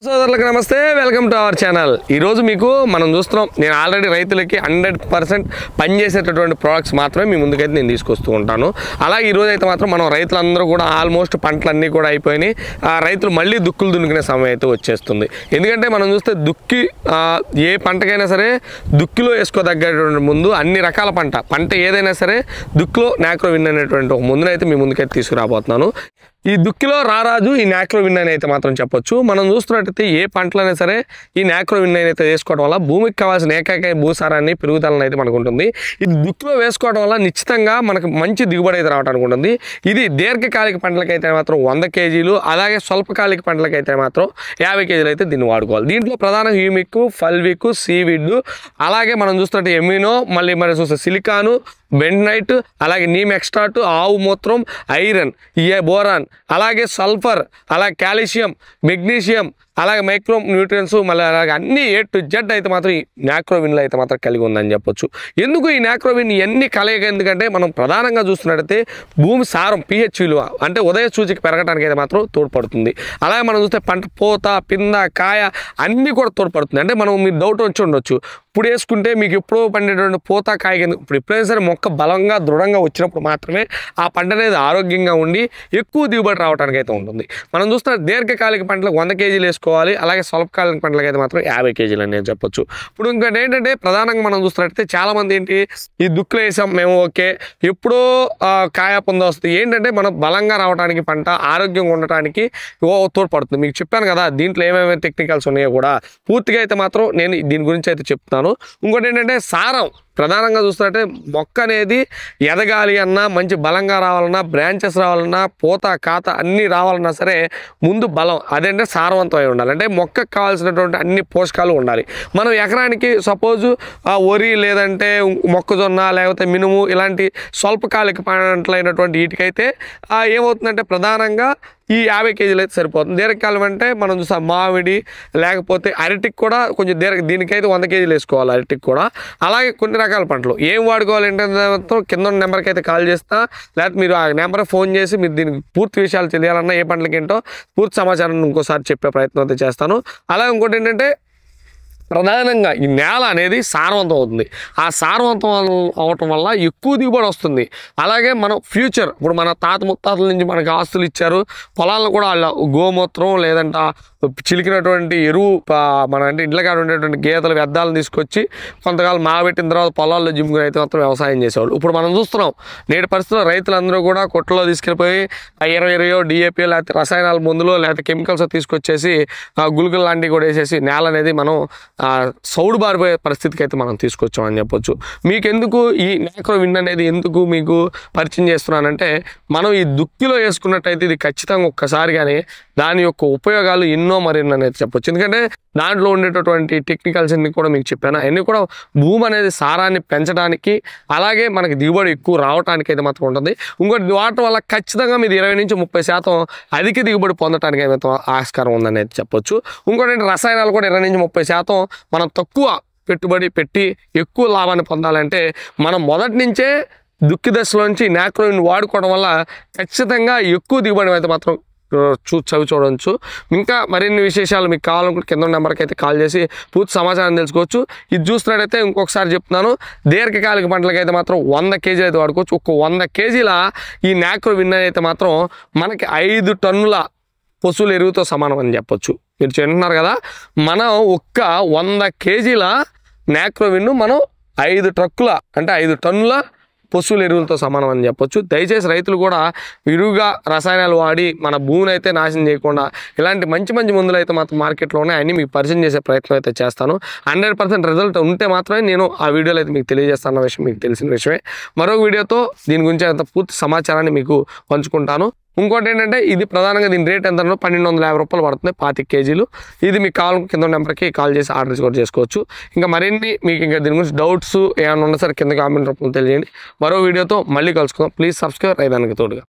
సోదరులకు నమస్తే, welcome to our channel. ఈరోజు మీకు మనం చూస్తున్నాం, నేను ఆల్రెడీ రైతులకి 100% పనిచేసేటటువంటి ప్రోడక్ట్స్ మాత్రమే మీ ముందుకైతే నేను తీసుకొస్తూ ఉంటాను. అలాగే ఈరోజు అయితే మాత్రం మనం రైతులందరూ కూడా ఆల్మోస్ట్ పంటలన్నీ కూడా అయిపోయినాయి. రైతులు మళ్ళీ దుక్కులు దున్నుకునే సమయం అయితే వచ్చేస్తుంది. ఎందుకంటే మనం చూస్తే దుక్కి ఏ పంటకైనా సరే దుక్కిలో వేసుకోదగ్గటువంటి ముందు అన్ని రకాల పంట ఏదైనా సరే దుక్కిలో నాక్రోవిన్ అనేటువంటి ఒక ముందునైతే మీ ముందుకైతే తీసుకురాబోతున్నాను. ఈ దుక్కిలో రారాజు ఈ నాక్రోవిన్ అని అయితే మాత్రం చెప్పొచ్చు. మనం చూస్తున్నట్టయితే ఏ పంటలైనా సరే ఈ నాక్రోవిన్ అయితే వేసుకోవడం వల్ల భూమికి కావాల్సిన ఏకైక భూసారాన్ని పెరుగుదలని అయితే మనకు ఉంటుంది. ఇది దుక్కిలో వేసుకోవడం వల్ల నిశ్చితంగా మనకు మంచి దిగుబడి అయితే రావడానికి ఉంటుంది. ఇది దీర్ఘకాలిక పంటలకైతే మాత్రం 100 కేజీలు, అలాగే స్వల్పకాలిక పంటలకైతే మాత్రం 50 కేజీలు అయితే దీన్ని వాడుకోవాలి. దీంట్లో ప్రధాన హ్యూమిక్, ఫల్విక్, సీవిడ్, అలాగే మనం చూస్తున్నట్టు ఎమినో, మళ్ళీ మనం చూస్తే సిలికాను, బెంటనైట్, అలాగే నీమ్ ఎక్స్ట్రాట్, ఆవు మూత్రం, ఐరన్, బోరాన్, అలాగే సల్ఫర్, అలాగే కాల్షియం, మెగ్నీషియం, అలాగే మైక్రో న్యూట్రియన్స్, మళ్ళీ అలాగే అన్ని A to Z అయితే మాత్రం ఈ నాక్రోవిన్లో అయితే మాత్రం కలిగి ఉందని చెప్పొచ్చు. ఎందుకు ఈ నాక్రోవిన్ ఇవన్నీ కలయిక? ఎందుకంటే మనం ప్రధానంగా చూస్తున్నట్టయితే భూమి సారం pH విలువ అంటే ఉదయ సూచిక పెరగడానికి అయితే మాత్రం తోడ్పడుతుంది. అలాగే మనం చూస్తే పంట పూత, పింద, కాయ అన్నీ కూడా తోడ్పడుతుంది. అంటే మనం మీరు డౌట్ వచ్చి ఉండొచ్చు, ఇప్పుడు వేసుకుంటే మీకు ఎప్పుడో పండేటువంటి పూత కాయ కింద ఇప్పుడు ఎప్పుడైనా సరే మొక్క బలంగా దృఢంగా వచ్చినప్పుడు మాత్రమే ఆ పంట అనేది ఆరోగ్యంగా ఉండి ఎక్కువ దిగుబడి రావడానికి అయితే ఉంటుంది. మనం చూస్తున్న దీర్ఘకాలిక పంటలకు 100 కేజీలు వేసుకోవాలి, అలాగే స్వల్పకాలిక పంటలకు అయితే మాత్రం 50 కేజీలు అనేది చెప్పొచ్చు. ఇప్పుడు ఇంకోటి ఏంటంటే ప్రధానంగా మనం చూస్తున్నట్టయితే చాలామంది ఏంటి, ఈ దుక్కులు వేసాం మేము ఓకే, ఎప్పుడో కాయ పొంద వస్తుంది. ఏంటంటే మనం బలంగా రావడానికి పంట ఆరోగ్యంగా ఉండటానికి తోడ్పడుతుంది. మీకు చెప్పాను కదా దీంట్లో ఏమేమి టెక్నికల్స్ ఉన్నాయో కూడా పూర్తిగా అయితే మాత్రం నేను దీని గురించి అయితే చెప్తాను. ఇంకోటి ఏంటంటే సారం ప్రధానంగా చూస్తున్నట్టే మొక్క అనేది ఎదగాలి అన్నా, మంచి బలంగా రావాలన్నా, బ్రాంచెస్ రావాలన్నా, పూత కాత అన్నీ రావాలన్నా సరే ముందు బలం అదేంటే సారవంతమై ఉండాలి. అంటే మొక్కకు కావాల్సినటువంటి అన్ని పోషకాలు ఉండాలి. మనం ఎకరానికి సపోజు వరి లేదంటే మొక్కజొన్న లేకపోతే మినుము ఇలాంటి స్వల్పకాలిక పంటలైనటువంటి వీటికైతే ఏమవుతుందంటే ప్రధానంగా ఈ 50 కేజీలు అయితే సరిపోతుంది. దీర్ఘకాలం అంటే మనం చూసాం మామిడి లేకపోతే అరటికి కూడా కొంచెం దీనికైతే 100 కేజీలు వేసుకోవాలి అరటికి కూడా. అలాగే కొన్ని రకాల పంటలు ఏం వాడుకోవాలంటే కింద నెంబర్కి అయితే కాల్ చేస్తా, లేకపోతే మీరు ఆ నెంబర్ ఫోన్ చేసి మీరు దీనికి పూర్తి విషయాలు తెలియాలన్నా ఏ పంటలకి ఏంటో పూర్తి సమాచారం ఇంకోసారి చెప్పే ప్రయత్నం అయితే చేస్తాను. అలాగే ఇంకోటి ఏంటంటే ప్రధానంగా ఈ నేల అనేది సారవంతం అవుతుంది. ఆ సారవంతం అవటం వల్ల ఎక్కువ దిగుబడి వస్తుంది. అలాగే మనం ఫ్యూచర్ ఇప్పుడు మన తాత ముత్తాతల నుంచి మనకు ఆస్తులు ఇచ్చారు, పొలాలను కూడా వాళ్ళ గోమూత్రం లేదంటే చిలికినటువంటి ఎరువు మన అంటే ఇంట్లోకి ఉండేటువంటి గేదెల వ్యర్థాలను తీసుకొచ్చి కొంతకాలం మాగబెట్టిన తర్వాత పొలాల్లో జిమ్ముకుని అయితే మాత్రం వ్యవసాయం చేసేవాళ్ళు. ఇప్పుడు మనం చూస్తున్నాం నేటి పరిస్థితుల్లో రైతులందరూ కూడా కొట్టలో తీసుకెళ్ళిపోయి 20 DAP లేకపోతే రసాయనాల మందులు లేకపోతే కెమికల్స్ తీసుకొచ్చేసి గుళికలు లాంటివి కూడా వేసేసి నేల అనేది మనం సౌడు బారిపోయే పరిస్థితికి అయితే మనం తీసుకొచ్చామని చెప్పొచ్చు. మీకెందుకు ఈ నాక్రోవిన్ అనేది ఎందుకు మీకు పరిచయం చేస్తున్నానంటే మనం ఈ దుక్కిలో వేసుకున్నట్టయితే ఇది ఖచ్చితంగా ఒక్కసారి కానీ దాని యొక్క ఉపయోగాలు ఎన్నో మరెన్నో అనేది చెప్పొచ్చు. ఎందుకంటే దాంట్లో ఉండేటటువంటి టెక్నికల్స్ అన్ని కూడా మీకు చెప్పాను. అవన్నీ కూడా భూమి అనేది సారాన్ని పెంచడానికి అలాగే మనకి దిగుబడి ఎక్కువ రావడానికి అయితే మాత్రం ఉంటుంది. ఇంకోటి వాటి వల్ల ఖచ్చితంగా మీది 20 నుంచి 30% అధిక దిగుబడి పొందడానికి అయితే ఆస్కారం ఉందనేది చెప్పొచ్చు. ఇంకోటి రసాయనాలు కూడా 20 నుంచి 30% మనం తక్కువ పెట్టుబడి పెట్టి ఎక్కువ లాభాన్ని పొందాలంటే మనం మొదటి నుంచే దుక్కి దశలోంచి నాక్రోవిన్ వాడుకోవడం వల్ల ఖచ్చితంగా ఎక్కువ దిగుబడి అయితే మాత్రం చూడవచ్చు. ఇంకా మరిన్ని విశేషాలు మీకు కావాలనుకుంటే కింద నెంబర్కి అయితే కాల్ చేసి పూర్తి సమాచారం తెలుసుకోవచ్చు. ఇది చూస్తున్నట్టయితే ఇంకొకసారి చెప్తున్నాను, దీర్ఘకాలిక పంటలకైతే మాత్రం 100 కేజీలు అయితే వాడుకోవచ్చు. ఒక 100 కేజీల ఈ నాక్రోవిన్ అయితే మాత్రం మనకి 5 టన్నుల పశువుల ఎరువుతో సమానం అని చెప్పొచ్చు. మీరు చెప్తున్నారు కదా, మనం ఒక్క 100 కేజీల నాక్రోవిన్ మనం 5 ట్రక్కుల అంటే 5 టన్నుల పశువుల ఎరువులతో సమానం అని చెప్పొచ్చు. దయచేసి రైతులు కూడా విరుగా రసాయనాలు వాడి మన భూమిని అయితే నాశనం చేయకుండా ఇలాంటి మంచి మందులు అయితే మాత్రం మార్కెట్లో ఉన్నాయి, అన్నీ మీకు పరిచయం చేసే ప్రయత్నం అయితే చేస్తాను. 100% రిజల్ట్ ఉంటే మాత్రమే నేను ఆ వీడియోలో అయితే మీకు తెలియజేస్తాను విషయం మీకు తెలిసిన విషయమే. మరొక వీడియోతో దీని గురించి అంత పూర్తి సమాచారాన్ని మీకు పంచుకుంటాను. ఇంకోటి ఏంటంటే ఇది ప్రధానంగా దీని రేట్ ఎంత 1250 రూపాయలు పడుతుంది 25 కేజీలు. ఇది మీకు కావాలని కింద నెంబర్కి కాల్ చేసి ఆర్డర్స్ కూడా చేసుకోవచ్చు. ఇంకా మరిన్ని మీకు ఇంకా దీని గురించి డౌట్స్ ఏమైనా ఉన్నా సరే కింద కామెంట్ రూపంలో తెలియజేయండి. మరో వీడియోతో మళ్ళీ కలుసుకుందాం. ప్లీజ్ సబ్స్క్రైబ్ రైదానికి తోడుగా.